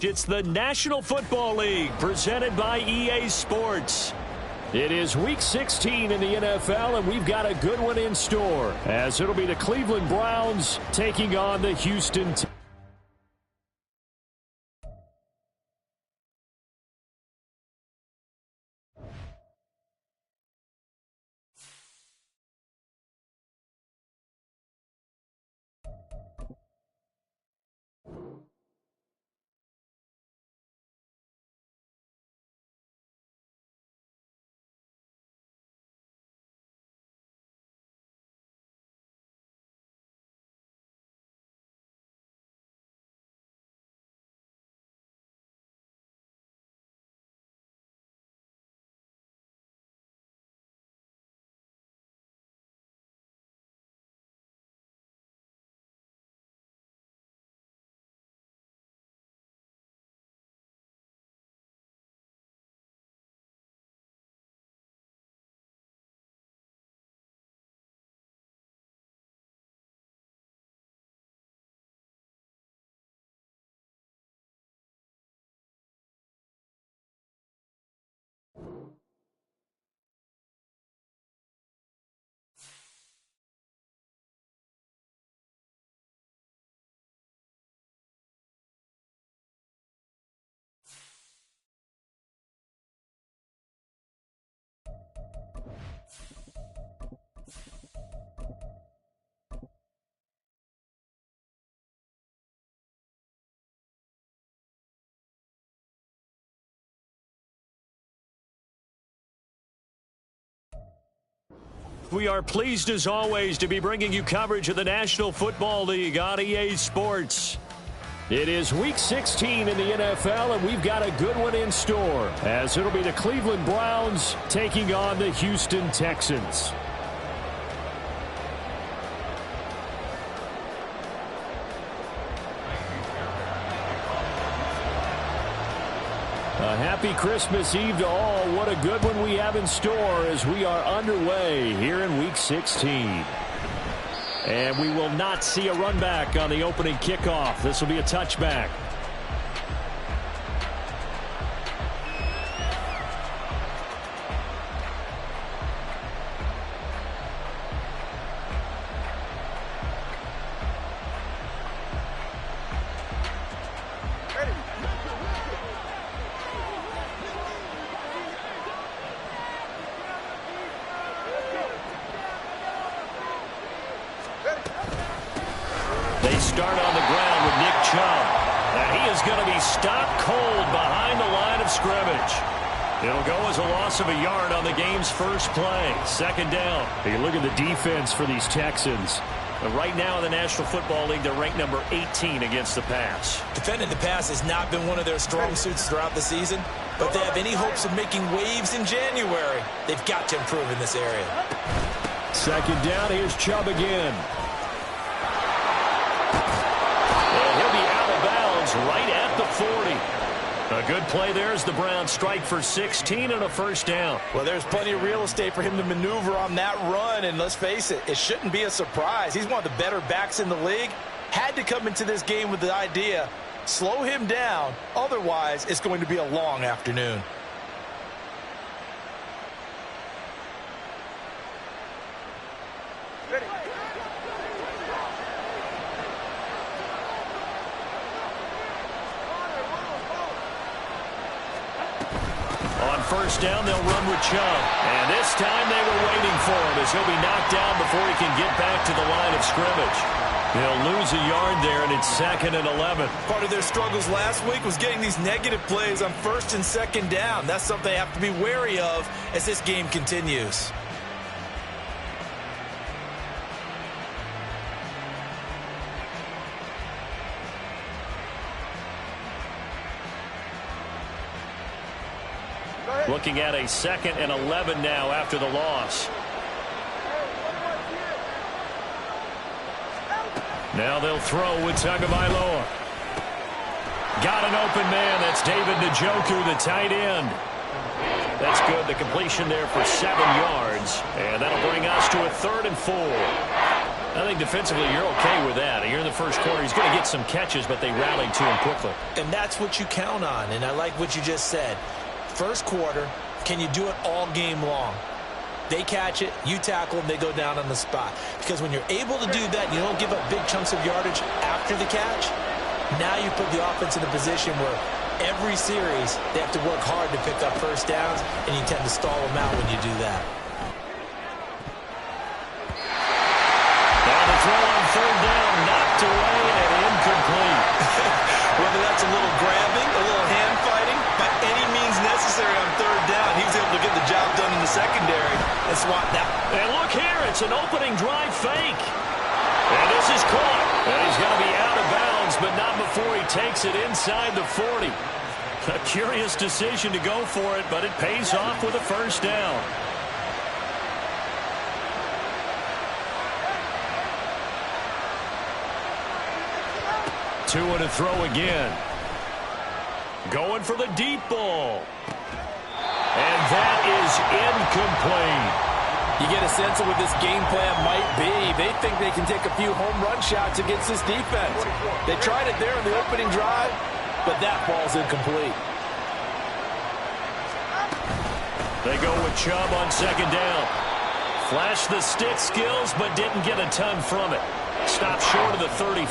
It's the National Football League presented by EA Sports. It is Week 16 in the NFL, and we've got a good one in store, as it'll be the Cleveland Browns taking on the Houston Texans. We are pleased, as always, to be bringing you coverage of the National Football League on EA Sports. It is Week 16 in the NFL, and we've got a good one in store, as it'll be the Cleveland Browns taking on the Houston Texans. A happy Christmas Eve to all. What a good one we have in store as we are underway here in Week 16. And we will not see a run back on the opening kickoff. This will be a touchback. Start on the ground with Nick Chubb. And he is going to be stopped cold behind the line of scrimmage. It'll go as a loss of a yard on the game's first play. Second down. You look at the defense for these Texans. But right now in the National Football League, they're ranked number 18 against the pass. Defending the pass has not been one of their strong suits throughout the season, but if they have any hopes of making waves in January, they've got to improve in this area. Second down, here's Chubb again. Right at the 40. A good play there as the Browns strike for 16 and a first down. Well, there's plenty of real estate for him to maneuver on that run, and let's face it, it shouldn't be a surprise. He's one of the better backs in the league. Had to come into this game with the idea, slow him down, otherwise it's going to be a long afternoon. First down, they'll run with Chubb. And this time they were waiting for him as he'll be knocked down before he can get back to the line of scrimmage. They'll lose a yard there, and it's 2nd and 11. Part of their struggles last week was getting these negative plays on 1st and 2nd down. That's something they have to be wary of as this game continues. Looking at a 2nd and 11 now after the loss. Now they'll throw with Tagovailoa. Got an open man. That's David Njoku, the tight end. That's good. The completion there for 7 yards. And that'll bring us to a 3rd and 4. I think defensively you're okay with that. You're in the first quarter. He's going to get some catches, but they rallied to him quickly. And that's what you count on, and I like what you just said. First quarter, can you do it all game long? They catch it, you tackle them, they go down on the spot. Because when you're able to do that, you don't give up big chunks of yardage after the catch, now you put the offense in a position where every series they have to work hard to pick up first downs, and you tend to stall them out when you do that. And the throw on third down, knocked away and incomplete. Whether that's a little grabbing, a little hand fighting, by any means necessary on third down, he was able to get the job done in the secondary and swat that. And look here, it's an opening drive fake. And this is caught. And he's going to be out of bounds, but not before he takes it inside the 40. A curious decision to go for it, but it pays off with a first down. 2 to throw again. Going for the deep ball. And that is incomplete. You get a sense of what this game plan might be. They think they can take a few home run shots against this defense. They tried it there in the opening drive, but that ball's incomplete. They go with Chubb on second down. Flashed the stick skills, but didn't get a ton from it. Stopped short of the 35.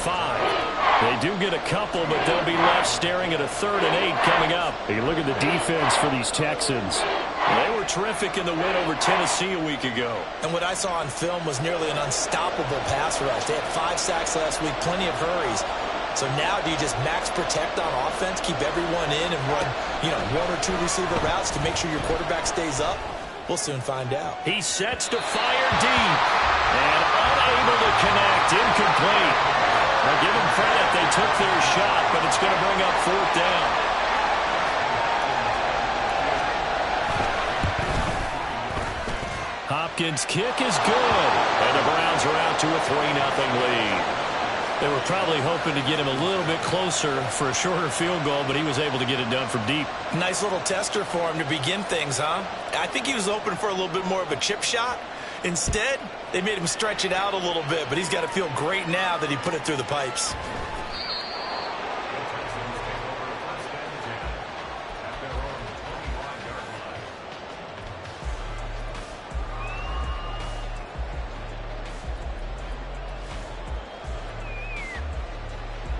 They do get a couple, but they'll be left staring at a 3rd and 8 coming up. You look at the defense for these Texans. They were terrific in the win over Tennessee a week ago. And what I saw on film was nearly an unstoppable pass rush. They had 5 sacks last week, plenty of hurries. So now do you just max protect on offense, keep everyone in, and run 1 or 2 receiver routes to make sure your quarterback stays up? We'll soon find out. He sets to fire deep. And unable to connect. Incomplete. Now give them credit. They took their shot, but it's going to bring up 4th down. Hopkins' kick is good. And the Browns are out to a 3-0 lead. They were probably hoping to get him a little bit closer for a shorter field goal, but he was able to get it done from deep. Nice little tester for him to begin things, huh? I think he was open for a little bit more of a chip shot. Instead, they made him stretch it out a little bit, but he's got to feel great now that he put it through the pipes.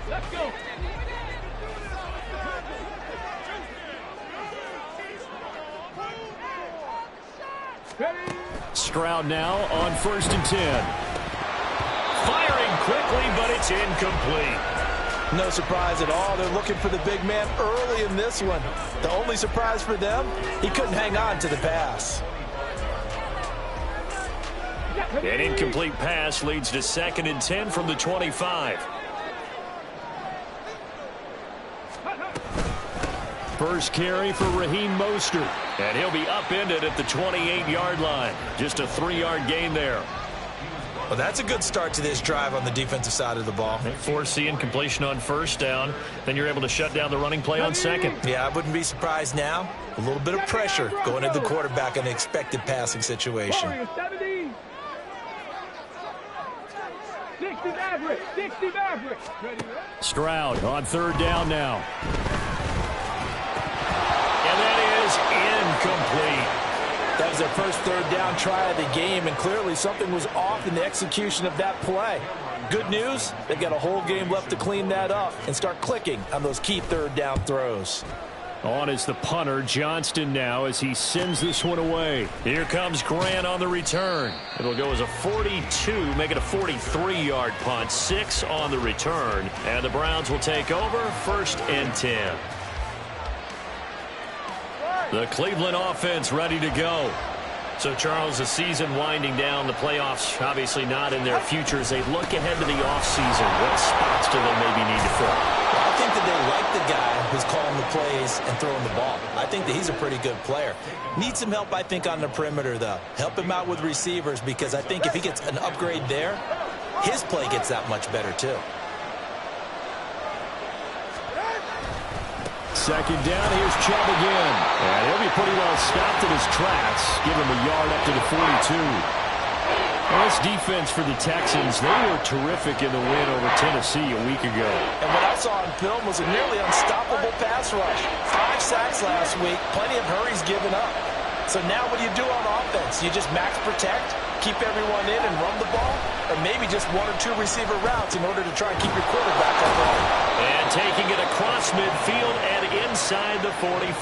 Let's go. Stroud now on 1st and 10. Firing quickly, but it's incomplete. No surprise at all. They're looking for the big man early in this one. The only surprise for them, he couldn't hang on to the pass. An incomplete pass leads to 2nd and 10 from the 25. First carry for Raheem Mostert. And he'll be upended at the 28-yard line. Just a 3-yard gain there. Well, that's a good start to this drive on the defensive side of the ball. They force the incompletion on 1st down. Then you're able to shut down the running play on 2nd. Yeah, I wouldn't be surprised now. A little bit of pressure going at the quarterback in the expected passing situation. 60 Maverick. 60 Maverick. Stroud on 3rd down now. And that is incomplete. That was their first 3rd down try of the game, and clearly something was off in the execution of that play. Good news, they've got a whole game left to clean that up and start clicking on those key 3rd down throws. On is the punter, Johnston, now as he sends this one away. Here comes Grant on the return. It'll go as a 42, make it a 43-yard punt, 6 on the return. And the Browns will take over 1st and 10. The Cleveland offense ready to go. So, Charles, the season winding down, the playoffs obviously not in their future. As they look ahead to the offseason, what spots do they maybe need to fill? I think that they like the guy who's calling the plays and throwing the ball. I think that he's a pretty good player. Needs some help, I think, on the perimeter, though. Help him out with receivers, because I think if he gets an upgrade there, his play gets that much better, too. 2nd down, here's Chubb again. And he'll be pretty well stopped in his tracks. Give him a yard up to the 42. Well, this defense for the Texans, they were terrific in the win over Tennessee a week ago. And what I saw on film was a nearly unstoppable pass rush. 5 sacks last week, plenty of hurries given up. So now what do you do on offense? You just max protect, keep everyone in and run the ball, or maybe just 1 or 2 receiver routes in order to try and keep your quarterback on the line. And taking it across midfield and inside the 45.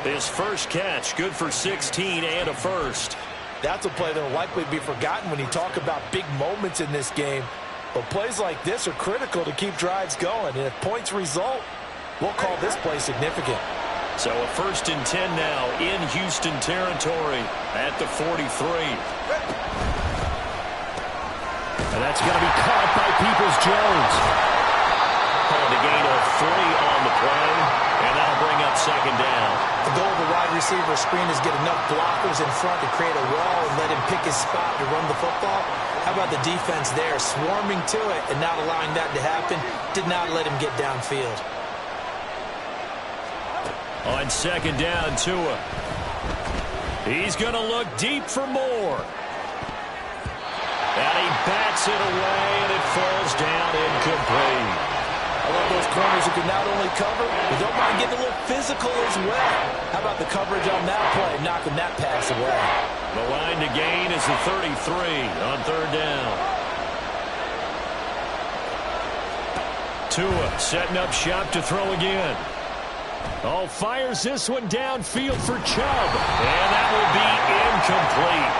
His first catch, good for 16 and a first. That's a play that will likely be forgotten when you talk about big moments in this game. But plays like this are critical to keep drives going. And if points result, we'll call this play significant. So a 1st and 10 now in Houston territory at the 43. And that's going to be caught by Peoples-Jones. Called a gain of 3 on the play, and that'll bring up 2nd down. The goal of the wide receiver screen is get enough blockers in front to create a wall and let him pick his spot to run the football. How about the defense there, swarming to it and not allowing that to happen? Did not let him get downfield. On 2nd down, Tua. He's going to look deep for more. And he bats it away, and it falls down incomplete. I love those corners who can not only cover, but don't mind getting a little physical as well. How about the coverage on that play, knocking that pass away? The line to gain is the 33 on 3rd down. Tua setting up shop to throw again. Oh, fires this one downfield for Chubb. And that will be incomplete.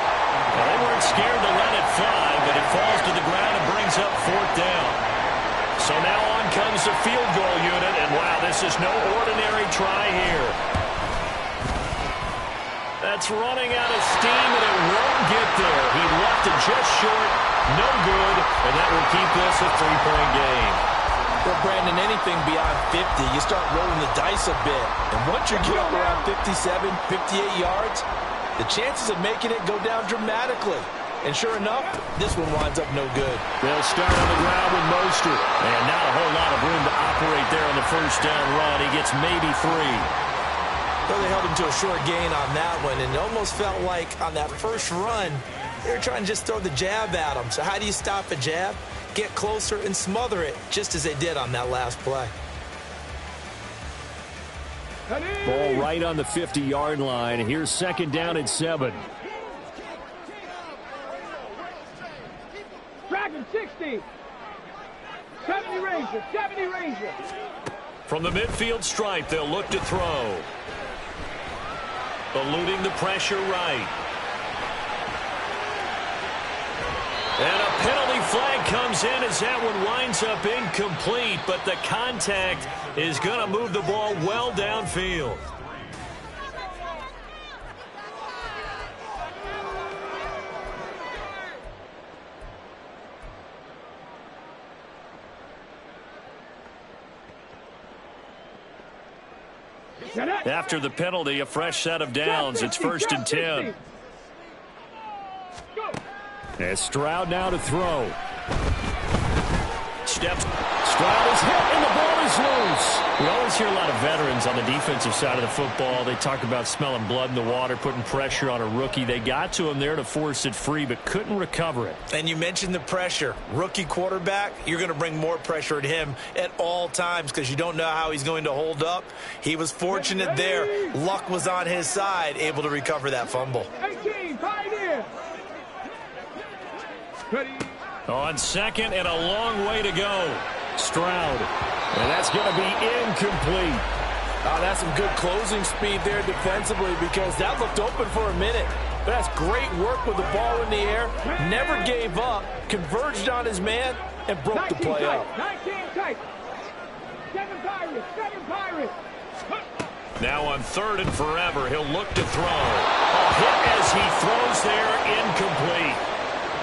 Well, they weren't scared to let it fly, but it falls to the ground and brings up 4th down. So now on comes the field goal unit, and wow, this is no ordinary try here. That's running out of steam, and it won't get there. He left it just short, no good, and that will keep this a 3-point game. Well, Brandon, anything beyond 50, you start rolling the dice a bit. And once you get up around 57, 58 yards, the chances of making it go down dramatically. And sure enough, this one winds up no good. They'll start on the ground with Mostert. And not a whole lot of room to operate there on the 1st down run. He gets maybe 3. Well, they held him to a short gain on that one, and it almost felt like on that first run, they were trying to just throw the jab at him. So how do you stop a jab? Get closer and smother it, just as they did on that last play. Ball right on the 50-yard line. Here's 2nd down and 7. Dragon 60. 70 Ranger. 70 Ranger. From the midfield stripe, they'll look to throw. Eluding the pressure right. And a penalty flag comes in as that one winds up incomplete, but the contact is going to move the ball well downfield. After the penalty, a fresh set of downs. It's 1st and 10. As Stroud now to throw. Steps. Stroud is hit, and the ball is loose. We always hear a lot of veterans on the defensive side of the football. They talk about smelling blood in the water, putting pressure on a rookie. They got to him there to force it free, but couldn't recover it. And you mentioned the pressure. Rookie quarterback, you're going to bring more pressure at him at all times because you don't know how he's going to hold up. He was fortunate there. Luck was on his side, able to recover that fumble. 18, pioneer. On 2nd and a long way to go. Stroud. And that's going to be incomplete. Oh, that's some good closing speed there defensively because that looked open for a minute. But that's great work with the ball in the air. Never gave up. Converged on his man and broke the play up. 19 tight. 7 Pirates. 7 Pirates. Now on 3rd and forever, he'll look to throw. A hit as he throws there, incomplete.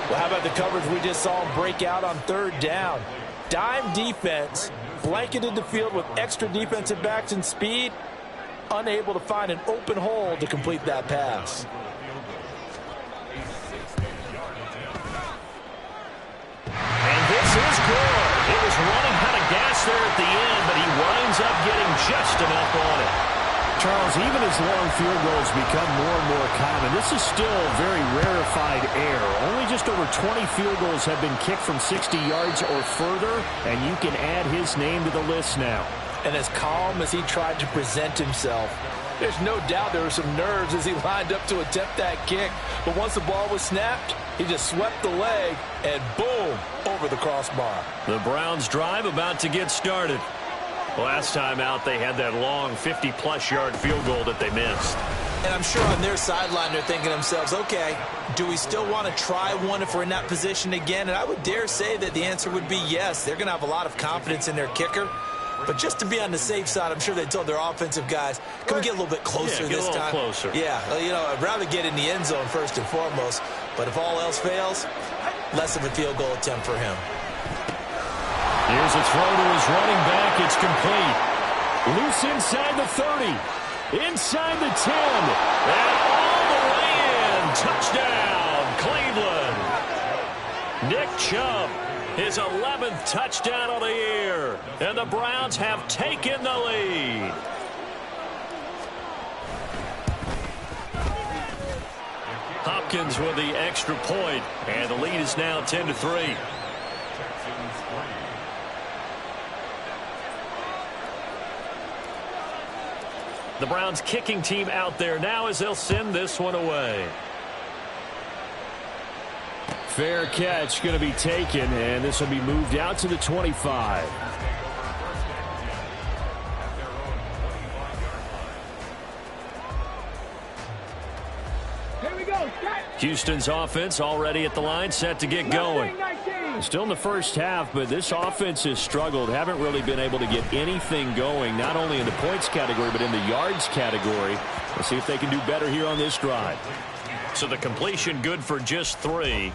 Well, how about the coverage we just saw him break out on 3rd down? Dime defense, blanketed the field with extra defensive backs and speed, unable to find an open hole to complete that pass. And this is good. It was running out of gas there at the end, but he winds up getting just enough on it. Charles, even as long field goals become more and more common, this is still very rarefied air. Only just over 20 field goals have been kicked from 60 yards or further, and you can add his name to the list now. And as calm as he tried to present himself, there's no doubt there were some nerves as he lined up to attempt that kick. But once the ball was snapped, he just swept the leg and boom, over the crossbar. The Browns drive about to get started. Last time out, they had that long 50-plus yard field goal that they missed. And I'm sure on their sideline they're thinking to themselves, okay, do we still want to try one if we're in that position again? And I would dare say that the answer would be yes. They're going to have a lot of confidence in their kicker. But just to be on the safe side, I'm sure they told their offensive guys, can we get a little bit closer this time? Closer. Yeah, you know, I'd rather get in the end zone first and foremost. But if all else fails, less of a field goal attempt for him. Here's a throw to his running back. It's complete. Loose inside the 30. Inside the 10. And all the way in. Touchdown, Cleveland. Nick Chubb, his 11th touchdown of the year. And the Browns have taken the lead. Hopkins with the extra point. And the lead is now 10-3. The Browns kicking team out there now as they'll send this one away. Fair catch going to be taken, and this will be moved out to the 25. Here we go, Scott. Houston's offense already at the line, set to get going. 19. Still in the first half, but this offense has struggled. Haven't really been able to get anything going, not only in the points category, but in the yards category. Let's see if they can do better here on this drive. So the completion good for just 3.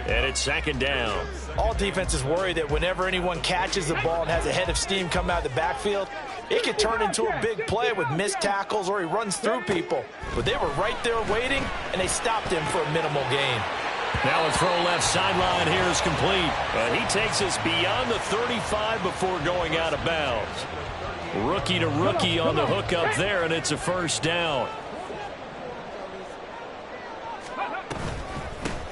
And it's second down. All defenses worry that whenever anyone catches the ball and has a head of steam come out of the backfield, it could turn into a big play with missed tackles or he runs through people. But they were right there waiting, and they stopped him for a minimal gain. Now a throw left sideline here is complete. But he takes us beyond the 35 before going out of bounds. Rookie to rookie on the hook up there, and it's a first down.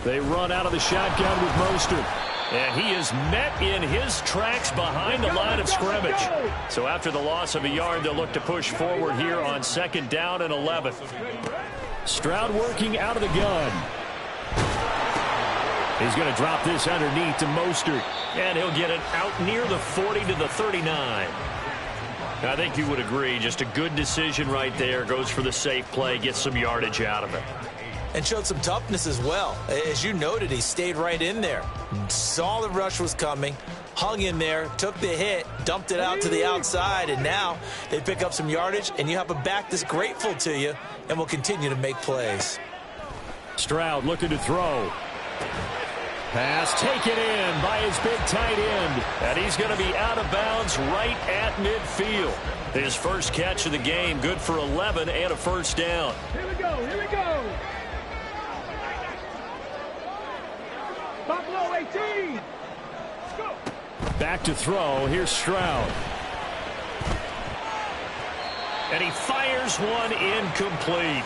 They run out of the shotgun with Mostert. And he is met in his tracks behind the line of scrimmage. So after the loss of a yard, they'll look to push forward here on second down and 11. Stroud working out of the gun. He's going to drop this underneath to Mostert. And he'll get it out near the 40 to the 39. I think you would agree, just a good decision right there. Goes for the safe play, gets some yardage out of it. And showed some toughness as well. As you noted, he stayed right in there. Saw the rush was coming, hung in there, took the hit, dumped it out to the outside, and now they pick up some yardage, and you have a back that's grateful to you and will continue to make plays. Stroud looking to throw. Pass taken in by his big tight end. And he's going to be out of bounds right at midfield. His first catch of the game, good for 11 and a first down. Here we go, here we go. Buffalo 18. Go. Back to throw. Here's Stroud. And he fires one incomplete.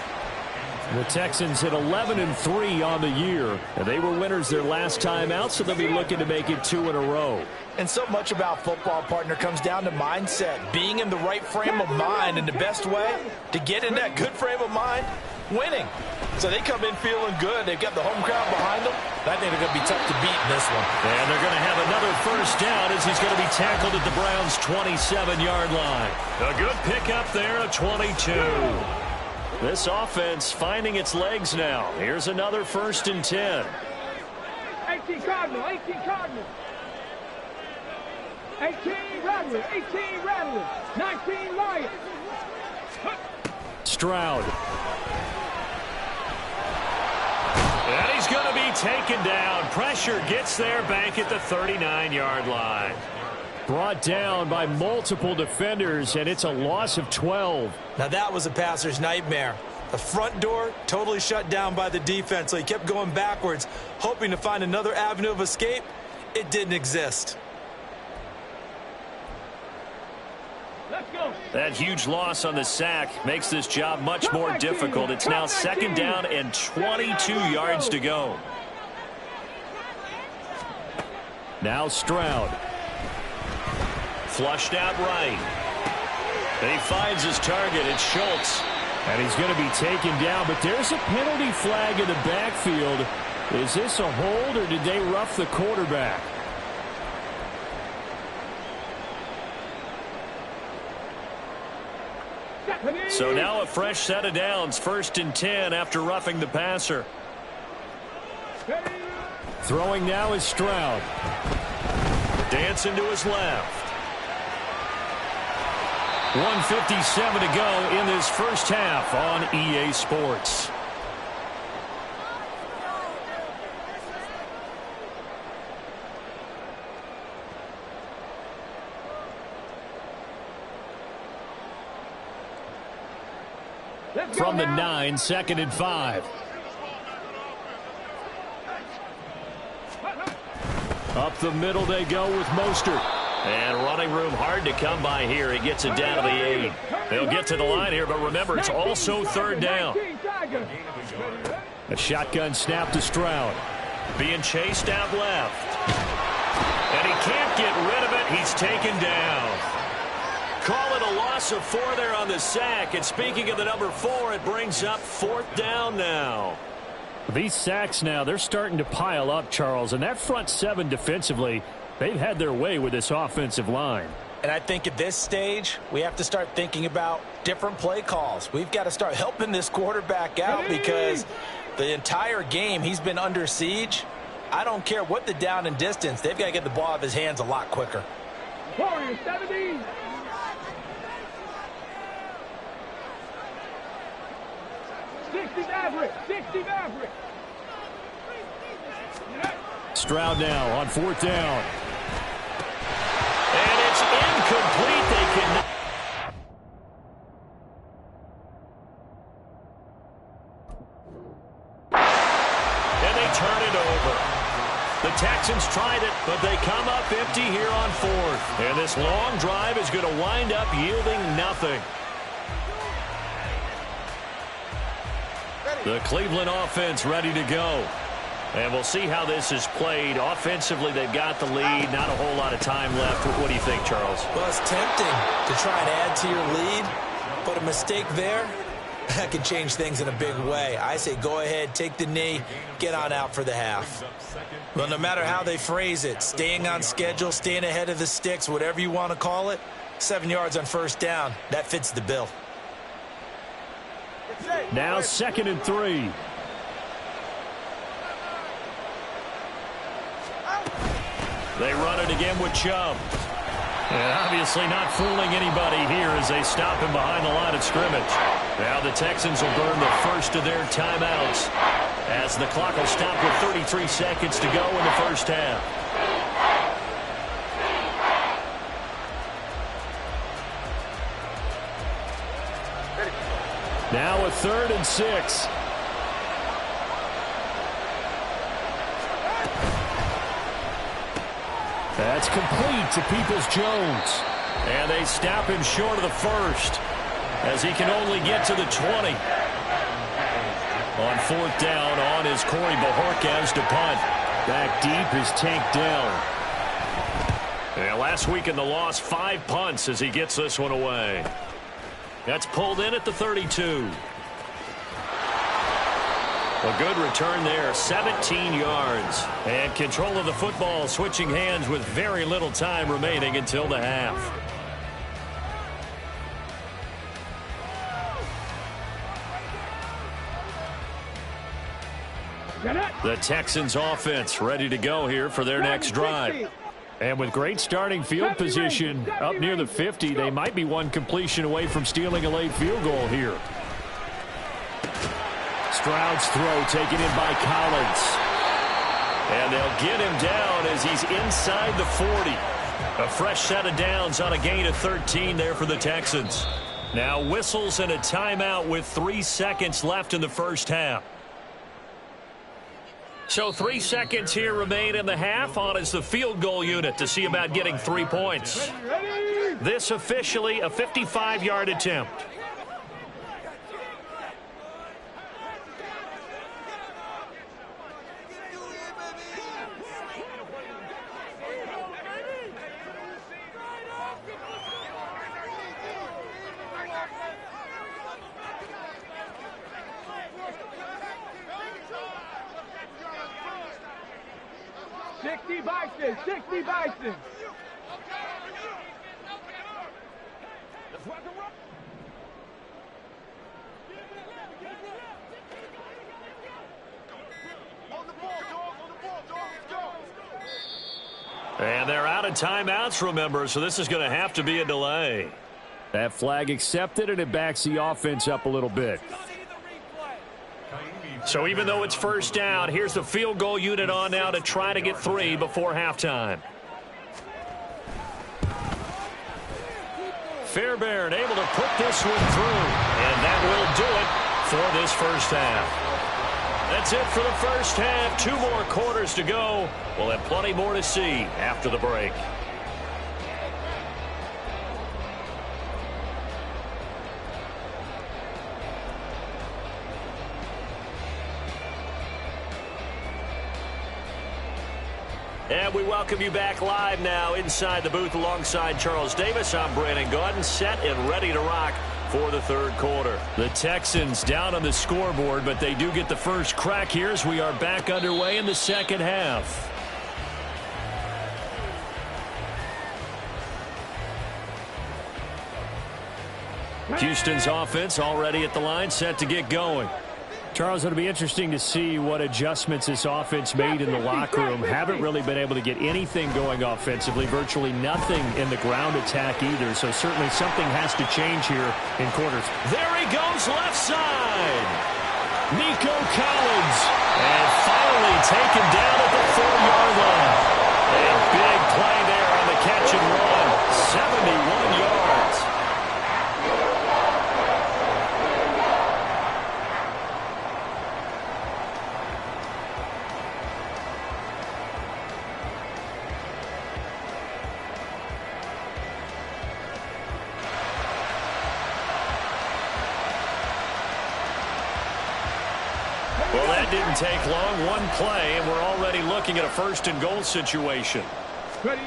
The Texans hit 11-3 on the year. And they were winners their last time out, so they'll be looking to make it 2 in a row. And so much about football, partner, comes down to mindset. Being in the right frame of mind, and the best way to get in that good frame of mind, winning. So they come in feeling good. They've got the home crowd behind them. I think they're going to be tough to beat in this one. And they're going to have another first down as he's going to be tackled at the Browns' 27-yard line. A good pickup there at 22. This offense finding its legs now. Here's another 1st and 10. 18 Cardinal, 18 Cardinal. 18 Rattlers, 18 Rattlers, 19 Lions. Stroud. And he's going to be taken down. Pressure gets there back at the 39-yard line. Brought down by multiple defenders, and it's a loss of 12. Now that was a passer's nightmare. The front door totally shut down by the defense, so he kept going backwards, hoping to find another avenue of escape. It didn't exist. That huge loss on the sack makes this job much more difficult. It's now 2nd down and 22 yards to go. Now Stroud. Flushed out right. And he finds his target. It's Schultz. And he's going to be taken down, but there's a penalty flag in the backfield. Is this a hold, or did they rough the quarterback? So now a fresh set of downs, 1st and 10 after roughing the passer. Throwing now is Stroud. Dancing to his left. 1:57 to go in this first half on EA Sports. From the 9, 2nd and 5. Up the middle they go with Mostert. And running room hard to come by here. He gets it down to the 8. They'll get to the line here, but remember, it's also 3rd down. A shotgun snap to Stroud. Being chased out left. And he can't get rid of it. He's taken down. Call it a loss of 4 there on the sack. And speaking of the number 4, it brings up 4th down now. These sacks now, they're starting to pile up, Charles. And that front 7 defensively, they've had their way with this offensive line. And I think at this stage, we have to start thinking about different play calls. We've got to start helping this quarterback out because the entire game he's been under siege. I don't care what the down and distance. They've got to get the ball out of his hands a lot quicker. Warriors 17. Stroud now on 4th down. And it's incomplete. They can. And they turn it over. The Texans tried it, but they come up empty here on 4th. And this long drive is going to wind up yielding nothing. The Cleveland offense ready to go. And we'll see how this is played. Offensively, they've got the lead. Not a whole lot of time left. What do you think, Charles? Well, it's tempting to try and add to your lead, but a mistake there, that could change things in a big way. I say go ahead, take the knee, get on out for the half. Well, no matter how they phrase it, staying on schedule, staying ahead of the sticks, whatever you want to call it, 7 yards on 1st down, that fits the bill. Now 2nd and 3. They run it again with Chubb. And obviously not fooling anybody here as they stop him behind the line of scrimmage. Now the Texans will burn the first of their timeouts as the clock will stop with 33 seconds to go in the first half. Now a 3rd and 6. That's complete to Peoples-Jones. And they stop him short of the 1st as he can only get to the 20. On 4th down on is Corey Bajorquez to punt. Back deep is Tank Dell. And last week in the loss, 5 punts as he gets this one away. That's pulled in at the 32. A good return there, 17 yards. And control of the football switching hands with very little time remaining until the half. The Texans offense ready to go here for their next drive. And with great starting field position up near the 50, they might be one completion away from stealing a late field goal here. Stroud's throw taken in by Collins. And they'll get him down as he's inside the 40. A fresh set of downs on a gain of 13 there for the Texans. Now whistles and a timeout with 3 seconds left in the first half. So 3 seconds here remain in the half. On is the field goal unit to see about getting 3 points. This officially a 55-yard attempt. Bison. And they're out of timeouts, remember, so this is going to have to be a delay. That flag accepted, and it backs the offense up a little bit. So even though it's first down, here's the field goal unit on now to try to get 3 before halftime. Fairbairn able to put this one through, and that will do it for this first half. That's it for the first half. 2 more quarters to go. We'll have plenty more to see after the break. And we welcome you back live now inside the booth alongside Charles Davis. I'm Brandon Gaudin, set and ready to rock for the third quarter. The Texans down on the scoreboard, but they do get the first crack here as we are back underway in the second half. Houston's offense already at the line, set to get going. Charles, it'll be interesting to see what adjustments this offense made in the locker room. Haven't really been able to get anything going offensively, virtually nothing in the ground attack either, so certainly something has to change here in quarters. There he goes, left side. Nico Collins, and finally taken down at the 4-yard line. A big play there on the catch and run, 71 yards. Well, that didn't take long. One play, and we're already looking at a first-and-goal situation. Ready.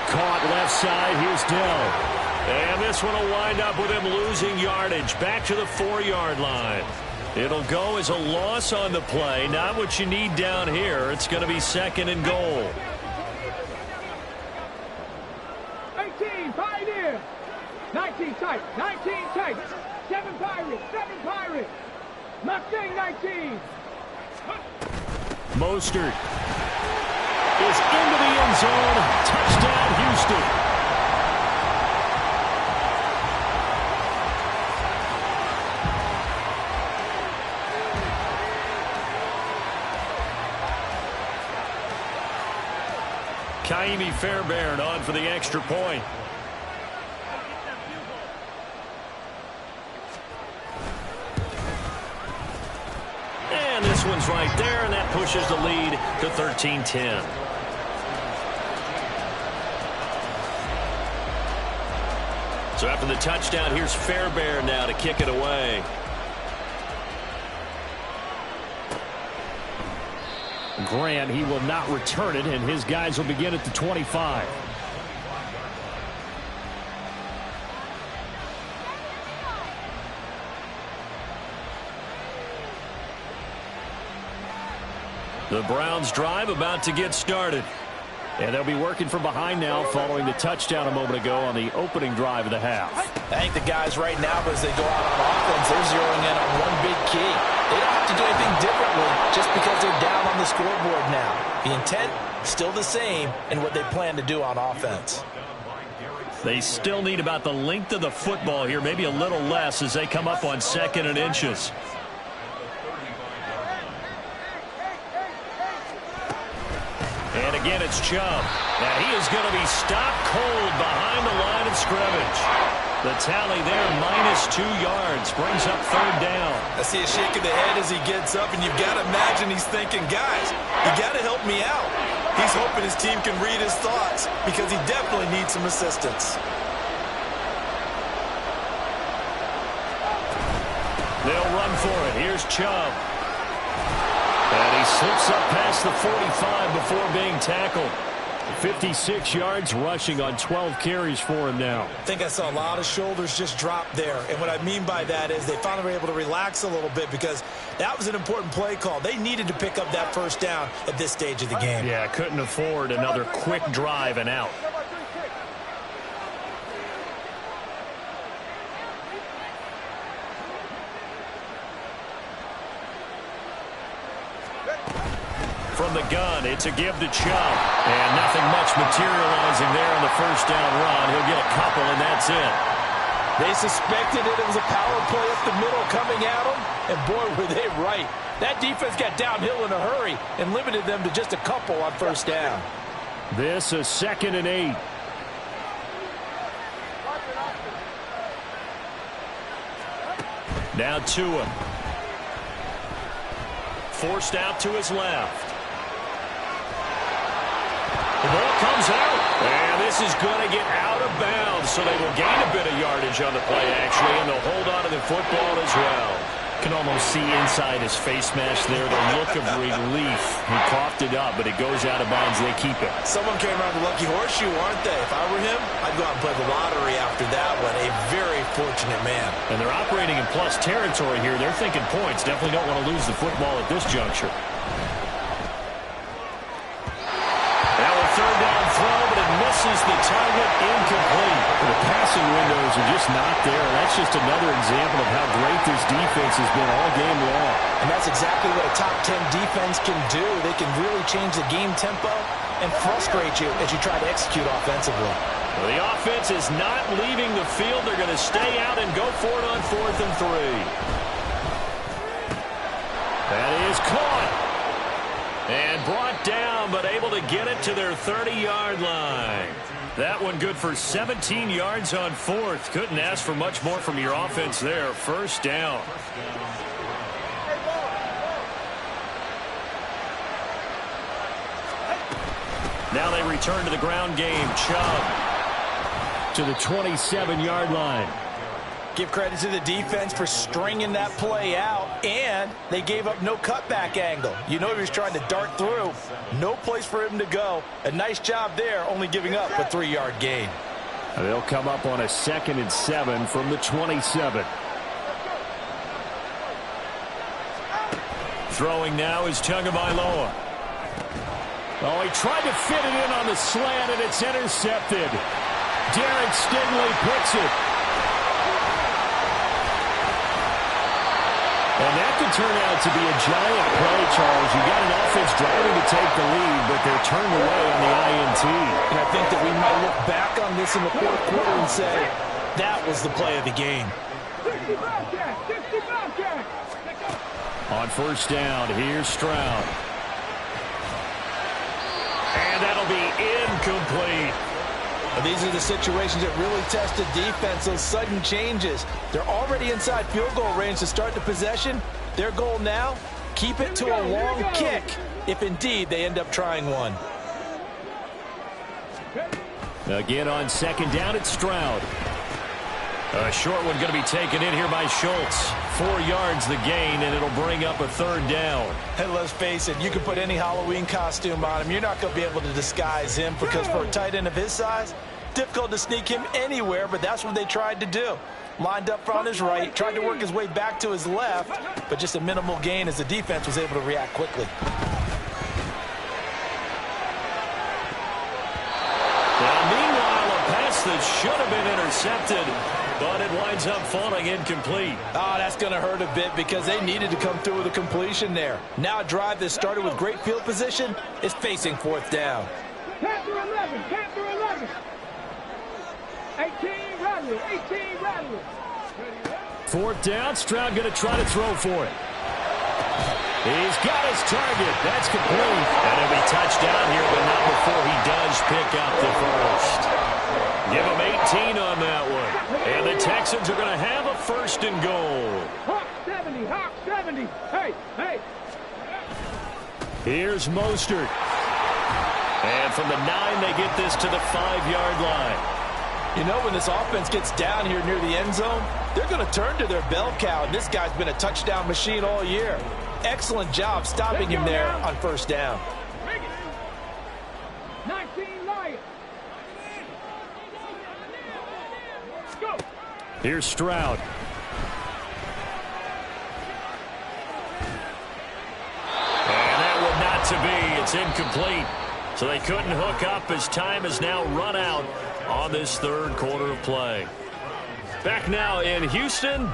Caught left side. Here's Dell. And this one will wind up with him losing yardage. Back to the 4-yard line. It'll go as a loss on the play. Not what you need down here. It's going to be second and goal. 18, Pioneer. 19 tight, 19 tight. 7 Pirates, 7 Pirates. Mustang 19. Mostert is into the end zone. Touchdown, Houston. Kaimi Fairbairn on for the extra point. And this one's right there, and that pushes the lead to 13-10. So after the touchdown, here's Fairbairn now to kick it away. Grant, he will not return it, and his guys will begin at the 25. The Browns drive about to get started. And they'll be working from behind now following the touchdown a moment ago on the opening drive of the half. I think the guys right now, as they go out on offense, they're zeroing in on one big key. They don't have to do anything differently just because they're down on the scoreboard now. The intent, still the same in what they plan to do on offense. They still need about the length of the football here, maybe a little less as they come up on 2nd and inches. And again, it's Chubb. Now he is going to be stopped cold behind the line of scrimmage. The tally there, -2 yards, brings up third down. I see a shake of the head as he gets up, and you've got to imagine he's thinking, guys, you got to help me out. He's hoping his team can read his thoughts because he definitely needs some assistance. They'll run for it. Here's Chubb. And he slips up past the 45 before being tackled. 56 yards rushing on 12 carries for him now. I think I saw a lot of shoulders just drop there. And what I mean by that is they finally were able to relax a little bit because that was an important play call. They needed to pick up that first down at this stage of the game. Yeah, couldn't afford another quick drive and out. From the gun, it's a give to Chubb. And nothing much materializing there on the first down run. He'll get a couple, and that's it. They suspected it was a power play up the middle coming at them, and boy, were they right. That defense got downhill in a hurry and limited them to just a couple on first down. This is 2nd and 8. Now Tua. Forced out to his left. The ball comes out, and this is going to get out of bounds, so they will gain a bit of yardage on the play, actually, and they'll hold on to the football as well. Can almost see inside his face mask there the look of relief. He coughed it up, but it goes out of bounds. They keep it. Someone came around the lucky horseshoe, aren't they? If I were him, I'd go out and play the lottery after that one. A very fortunate man. And they're operating in plus territory here. They're thinking points. Definitely don't want to lose the football at this juncture. Third down throw, but it misses the target, incomplete. The passing windows are just not there. That's just another example of how great this defense has been all game long. And that's exactly what a top 10 defense can do. They can really change the game tempo and frustrate you as you try to execute offensively. Well, the offense is not leaving the field. They're going to stay out and go for it on 4th and 3. That is caught. And brought down, but able to get it to their 30-yard line. That one good for 17 yards on 4th. Couldn't ask for much more from your offense there. First down. Now they return to the ground game. Chubb to the 27-yard line. Give credit to the defense for stringing that play out, and they gave up no cutback angle. You know he was trying to dart through. No place for him to go. A nice job there, only giving up a 3-yard gain. They'll come up on a 2nd and 7 from the 27. Throwing now is Tagovailoa. Oh, he tried to fit it in on the slant, and it's intercepted. Derek Stingley picks it. And that could turn out to be a giant play, Charles. You got an offense driving to take the lead, but they're turned away on the INT. And I think that we might look back on this in the 4th quarter and say, that was the play of the game. On first down, here's Stroud. And that'll be incomplete. These are the situations that really test the defense, those sudden changes. They're already inside field goal range to start the possession. Their goal now, keep it to a long kick, if indeed they end up trying one. Again on 2nd down, it's Stroud. A short one going to be taken in here by Schultz. 4 yards the gain, and it'll bring up a 3rd down. And let's face it, you can put any Halloween costume on him. You're not going to be able to disguise him because for a tight end of his size, difficult to sneak him anywhere, but that's what they tried to do. Lined up on his right, tried to work his way back to his left, but just a minimal gain as the defense was able to react quickly. Now, meanwhile, a pass that should have been intercepted, but it winds up falling incomplete. Oh, that's going to hurt a bit because they needed to come through with a completion there. Now a drive that started with great field position is facing 4th down. Panther 11, Panther 11. 18, Rattler, 18, Rattler. 4th down, Stroud going to try to throw for it. He's got his target. That's complete. And he'll be touchdown here, but not before he does pick up the first. Give him 18 on that one. And the Texans are going to have a 1st and goal. Hawk 70, Hawk 70. Hey, hey. Here's Mostert. And from the 9, they get this to the 5-yard line. You know, when this offense gets down here near the end zone, they're going to turn to their bell cow, and this guy's been a touchdown machine all year. Excellent job stopping him there on 1st down. 19 Lions. Go. Here's Stroud. And that would not to be. It's incomplete. So they couldn't hook up as time has now run out on this 3rd quarter of play. Back now in Houston.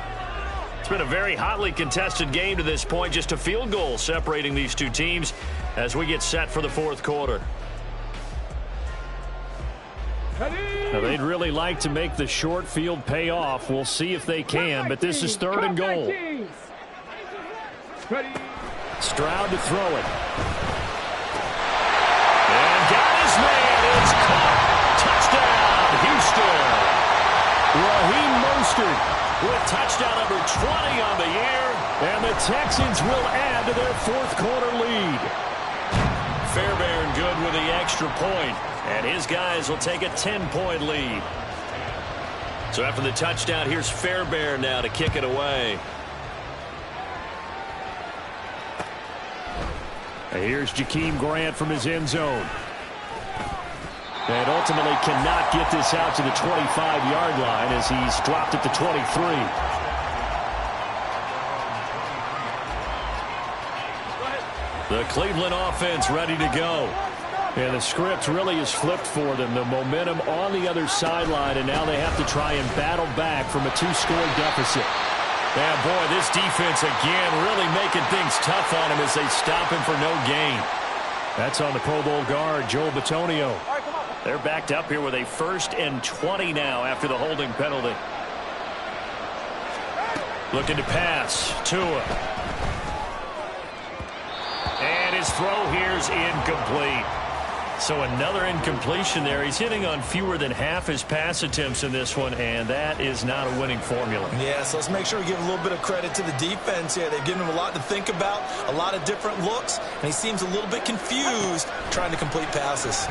It's been a very hotly contested game to this point. Just a field goal separating these two teams as we get set for the 4th quarter. Now, they'd really like to make the short field pay off. We'll see if they can, but this is 3rd and goal. Stroud to throw it. And got his man. It's caught. Touchdown, Houston. Raheem Mostert with touchdown number 20 on the year. And the Texans will add to their 4th quarter lead. Fairbairn good with the extra point. And his guys will take a 10-point lead. So after the touchdown, here's Fairbairn now to kick it away. And here's Jakeem Grant from his end zone. And ultimately cannot get this out to the 25-yard line as he's dropped at the 23. The Cleveland offense ready to go. And the script really is flipped for them. The momentum on the other sideline, and now they have to try and battle back from a 2-score deficit. Yeah, boy, this defense again really making things tough on him as they stop him for no gain. That's on the Pro Bowl guard, Joel Bitonio. They're backed up here with a 1st and 20 now after the holding penalty. Looking to pass. Tua. And his throw here's incomplete. So another incompletion there. He's hitting on fewer than half his pass attempts in this one, and that is not a winning formula. Yeah, so let's make sure we give a little bit of credit to the defense here. They've given him a lot to think about, a lot of different looks, and he seems a little bit confused trying to complete passes.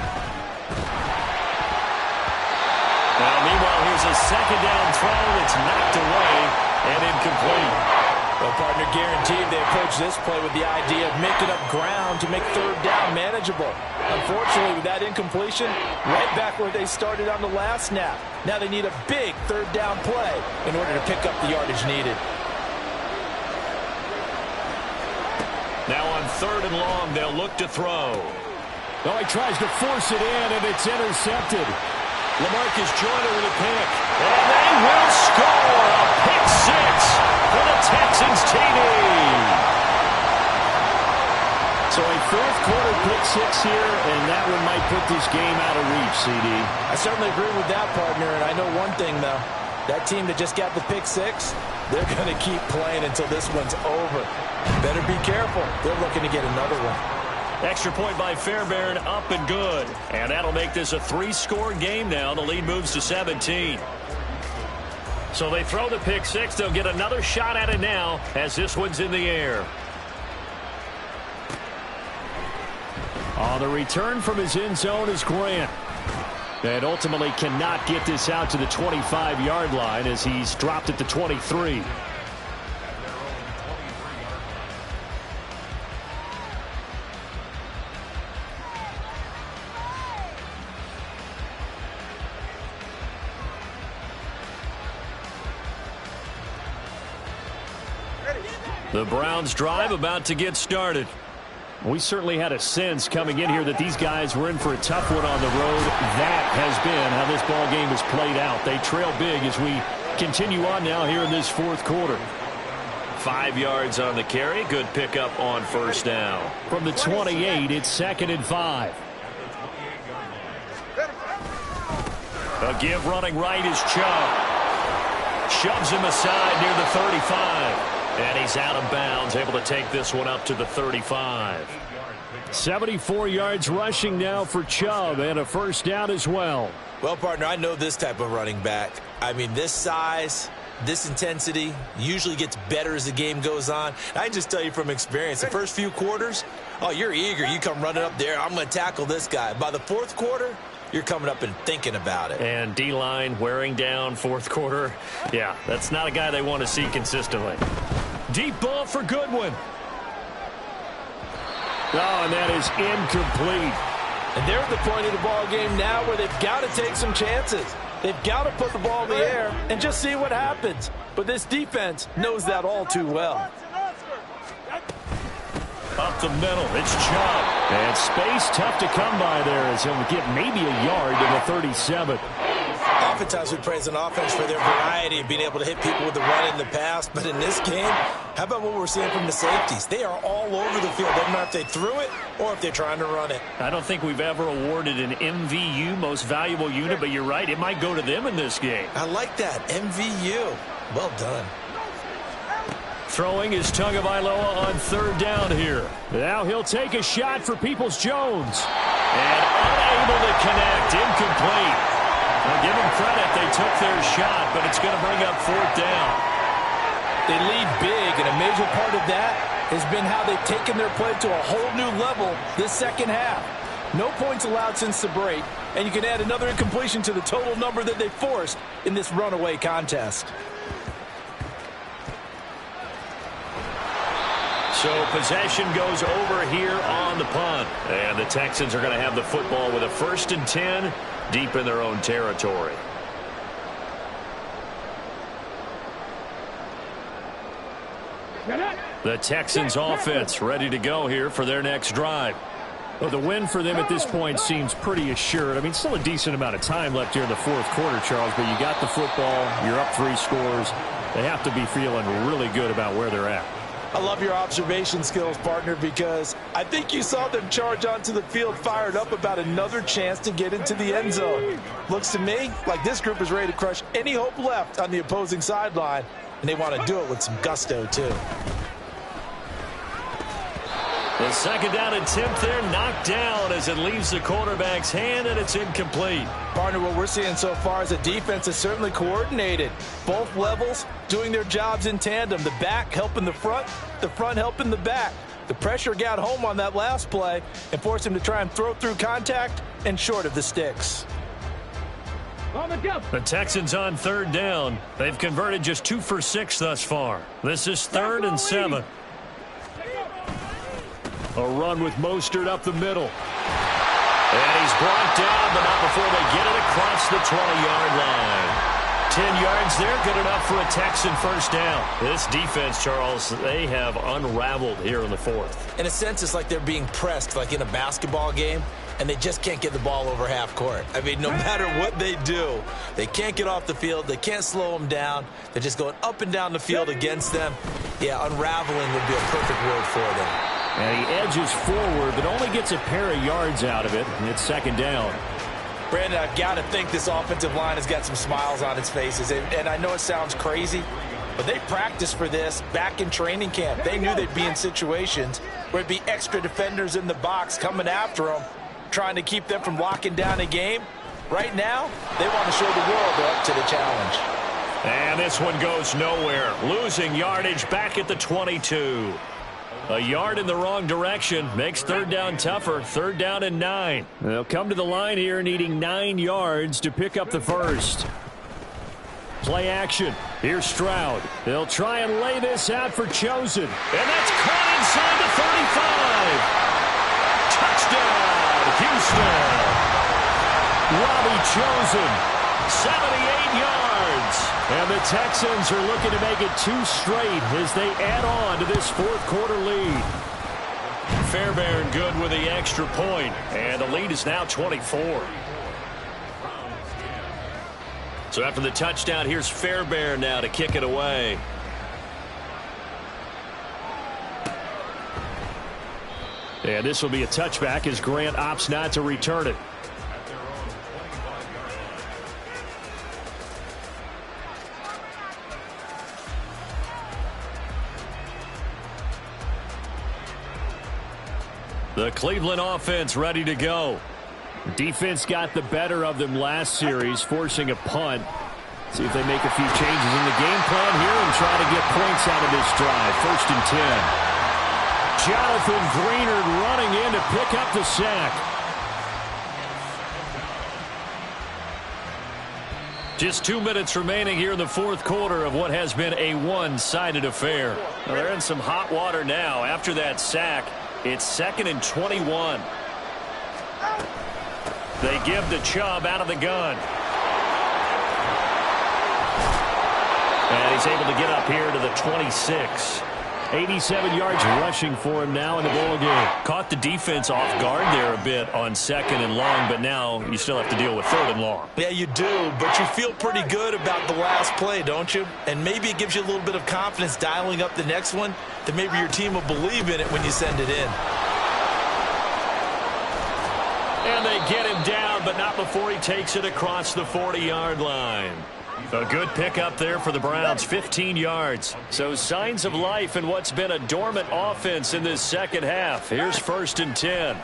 Now, meanwhile, here's a 2nd down throw that's knocked away and incomplete. Well, partner, guaranteed they approach this play with the idea of making up ground to make 3rd down manageable. Unfortunately, with that incompletion, right back where they started on the last snap. Now they need a big 3rd down play in order to pick up the yardage needed. Now on 3rd and long, they'll look to throw. Oh, he tries to force it in, and it's intercepted. LaMarcus Joyner with a pick. And they will score a pick 6 for the Texans TD. So a 4th quarter pick 6 here, and that one might put this game out of reach, CD. I certainly agree with that, partner, and I know one thing, though. That team that just got the pick 6, they're going to keep playing until this one's over. Better be careful. They're looking to get another one. Extra point by Fairbairn, up and good. And that'll make this a 3-score game now. The lead moves to 17. So they throw the pick 6. They'll get another shot at it now as this one's in the air. On the return from his end zone is Grant. And ultimately cannot get this out to the 25-yard line as he's dropped at the 23. The Browns drive about to get started. We certainly had a sense coming in here that these guys were in for a tough one on the road. That has been how this ball game has played out. They trail big as we continue on now here in this 4th quarter. 5 yards on the carry. Good pickup on 1st down. From the 28, it's 2nd and 5. A give running right is Chubb. Shoves him aside near the 35. And he's out of bounds, able to take this one up to the 35. 74 yards rushing now for Chubb, and a 1st down as well. Well, partner, I know this type of running back. I mean, this size, this intensity usually gets better as the game goes on. I can just tell you from experience, the first few quarters, oh, you're eager. You come running up there, I'm going to tackle this guy. By the fourth quarter, you're coming up and thinking about it. And D-line wearing down fourth quarter. Yeah, that's not a guy they want to see consistently. Deep ball for Goodwin. Oh, and that is incomplete. And they're at the point of the ball game now where they've got to take some chances. They've got to put the ball in the air and just see what happens. But this defense knows that all too well. Up the middle, it's Chubb. And space tough to come by there as he'll get maybe a yard to the 37. Oftentimes we praise an offense for their variety of being able to hit people with the run in the past. But in this game, how about what we're seeing from the safeties? They are all over the field. Doesn't matter if they threw it or if they're trying to run it. I don't think we've ever awarded an MVU, most valuable unit, but you're right, it might go to them in this game. I like that, MVU. Well done. Throwing is Tagovailoa on third down here. Now he'll take a shot for Peoples-Jones. And unable to connect, incomplete. I'll give them credit, they took their shot, but it's going to bring up fourth down. They lead big, and a major part of that has been how they've taken their play to a whole new level this second half. No points allowed since the break, and you can add another incompletion to the total number that they forced in this runaway contest. So possession goes over here on the punt. And the Texans are going to have the football with a 1st and 10 deep in their own territory. The Texans offense ready to go here for their next drive. Well, the win for them at this point seems pretty assured. I mean, still a decent amount of time left here in the fourth quarter, Charles, but you got the football, you're up 3 scores. They have to be feeling really good about where they're at. I love your observation skills, partner, because I think you saw them charge onto the field fired up about another chance to get into the end zone. Looks to me like this group is ready to crush any hope left on the opposing sideline, and they want to do it with some gusto, too. The second down attempt there knocked down as it leaves the quarterback's hand, and it's incomplete. Partner, what we're seeing so far is a defense is certainly coordinated. Both levels doing their jobs in tandem. The back helping the front helping the back. The pressure got home on that last play and forced him to try and throw through contact and short of the sticks. The Texans on third down. They've converted just 2 for 6 thus far. This is 3rd and 7. A run with Mostert up the middle. And he's brought down, but not before they get it across the 20-yard line. 10 yards there, good enough for a Texan first down. This defense, Charles, they have unraveled here in the fourth. In a sense, it's like they're being pressed like in a basketball game, and they just can't get the ball over half court. I mean, no matter what they do, they can't get off the field. They can't slow them down. They're just going up and down the field against them. Yeah, unraveling would be a perfect word for them. And he edges forward, but only gets a pair of yards out of it, and it's second down. Brandon, I've got to think this offensive line has got some smiles on its faces. And I know it sounds crazy, but they practiced for this back in training camp. They knew they'd be in situations where it'd be extra defenders in the box coming after them, trying to keep them from locking down a game. Right now, they want to show the world they're up to the challenge. And this one goes nowhere. Losing yardage back at the 22. A yard in the wrong direction makes third down tougher. 3rd down and 9. They'll come to the line here needing 9 yards to pick up the first. Play action. Here's Stroud. They'll try and lay this out for Chosen. And that's caught inside the 35. Touchdown, Houston. Robbie Chosen. 78 yards. And the Texans are looking to make it 2 straight as they add on to this fourth quarter lead. Fairbairn good with the extra point, and the lead is now 24. So after the touchdown, here's Fairbairn now to kick it away. And this will be a touchback as Grant opts not to return it. The Cleveland offense ready to go. Defense got the better of them last series, forcing a punt. See if they make a few changes in the game plan here and try to get points out of this drive. 1st and 10. Jonathan Greenard running in to pick up the sack. Just 2 minutes remaining here in the 4th quarter of what has been a one-sided affair. Well, they're in some hot water now. After that sack, it's 2nd and 21. They give the Chubb out of the gun. And he's able to get up here to the 26. 87 yards rushing for him now in the ball game. Caught the defense off guard there a bit on 2nd and long, but now you still have to deal with 3rd and long. Yeah, you do, but you feel pretty good about the last play, don't you? And maybe it gives you a little bit of confidence dialing up the next one that maybe your team will believe in it when you send it in. And they get him down, but not before he takes it across the 40-yard line. A good pickup there for the Browns, 15 yards. So signs of life in what's been a dormant offense in this second half. Here's 1st and 10.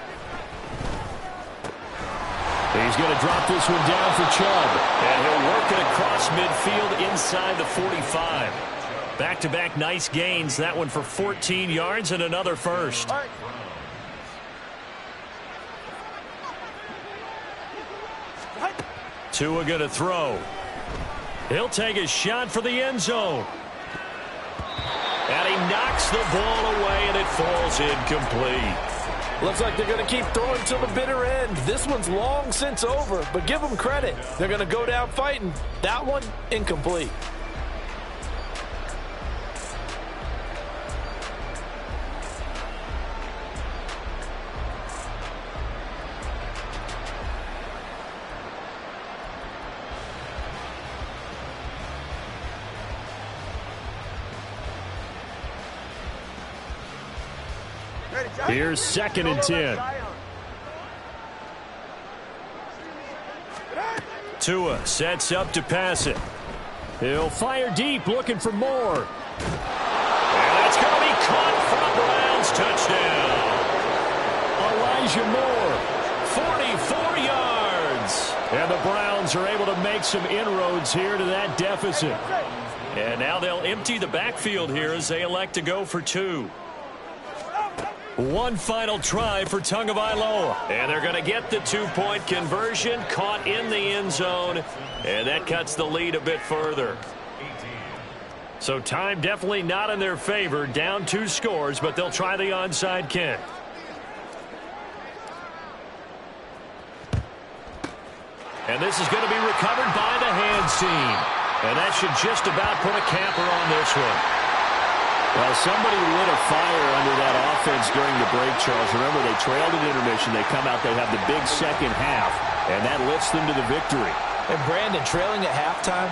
He's going to drop this one down for Chubb. And he'll work it across midfield inside the 45. Back-to-back nice gains. That one for 14 yards and another first. Tua going to throw. He'll take a shot for the end zone. And he knocks the ball away, and it falls incomplete. Looks like they're going to keep throwing till the bitter end. This one's long since over, but give them credit. They're going to go down fighting. That one, incomplete. Here's 2nd and 10. Tua sets up to pass it. He'll fire deep, looking for more. And that's going to be caught for the Browns. Touchdown. Elijah Moore, 44 yards. And the Browns are able to make some inroads here to that deficit. And now they'll empty the backfield here as they elect to go for 2. One final try for Tagovailoa. And they're going to get the 2-point conversion, caught in the end zone, and that cuts the lead a bit further. So time definitely not in their favor, down 2 scores, but they'll try the onside kick. And this is going to be recovered by the hands team. And that should just about put a capper on this one. Well, somebody lit a fire under that offense during the break, Charles. Remember, they trailed at intermission. They come out, they have the big second half, and that lifts them to the victory. And Brandon, trailing at halftime,